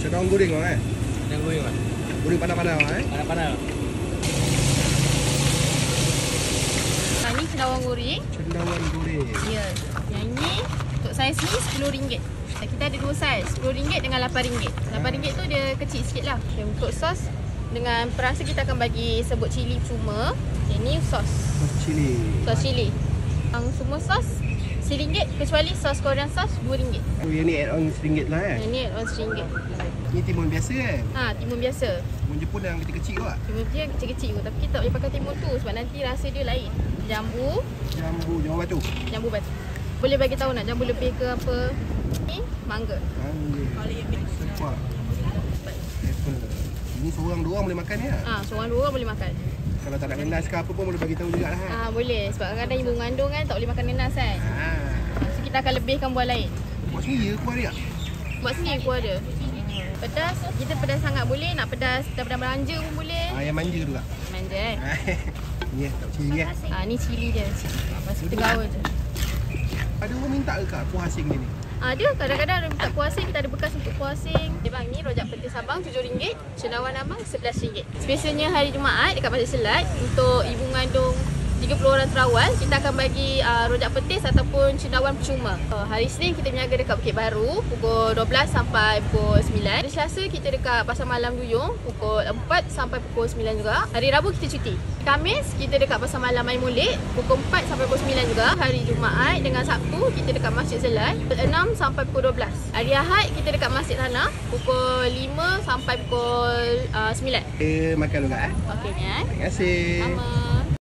Cendawan goreng bang Cendawan goreng bang. Goreng panas-panas bang Panas-panas. Ni cendawan goreng. Cendawan goreng. Ya. Yang ni untuk saiz ni RM10. Kita ada dua saiz, RM10 dengan RM8. RM8 tu dia kecil sikit lah. Okay, untuk sos dengan perasa kita akan bagi sebut cili cuma. Okay, ni sos. Sos cili. Sos cili. Yang semua sos RM1 kecuali sos Korean sos RM2. Oh, yang ni add on RM1 lah Yang ni add on RM1. Ni timun biasa kan? Ha, timun biasa. Timun Jepun yang kecil-kecil tu lah. Timun dia kecil-kecil tu, tapi kita tak boleh pakai timun tu sebab nanti rasa dia lain. Jambu batu. Jambu batu. Boleh bagi tahu nak jambu lebih ke apa? Ni mangga. Sepak. Apple. Ini seorang dua orang boleh makan ni lah. Seorang dua orang boleh makan. Kalau tak nak nenas ke apa pun boleh bagi tahu juga lah kan? Boleh. Sebab kadang-kadang ibu mengandung kan tak boleh makan nenas kan. So kita akan lebihkan buah lain. Buat sendiri kuah dia? Buat sendiri kuah dia. Pedas, kita pedas sangat boleh. Nak pedas, kita pedas belanja pun boleh. Yang manja tu tak? Manja kan? Ni tak cili kan? Ni cili dia. Lepas tu kita gaul je. Ada orang minta ke kat kuah asing ni? Ada, kadang-kadang ada minta kuah asing, kita ada bekas untuk kuah asing. Bang, ni rojak petis abang RM7, cendawan abang RM11. Specialnya hari Jumaat dekat Masjid Selat untuk ibu mengandung 30 orang terawal, kita akan bagi rojak petis ataupun cendawan percuma. Hari Isnin kita berniaga dekat Bukit Baru pukul 12 sampai pukul 9. Hari Selasa kita dekat Pasar Malam Duyung pukul 4 sampai pukul 9 juga. Hari Rabu kita cuti. Khamis kita dekat Pasar Malam Air Molek pukul 4 sampai pukul 9 juga. Hari Jumaat dengan Sabtu kita dekat Masjid Selat pukul 6 sampai pukul 12. Hari Ahad kita dekat Masjid Tanah pukul 5 sampai pukul 9. Makan juga Okey ni. Terima kasih. Sama.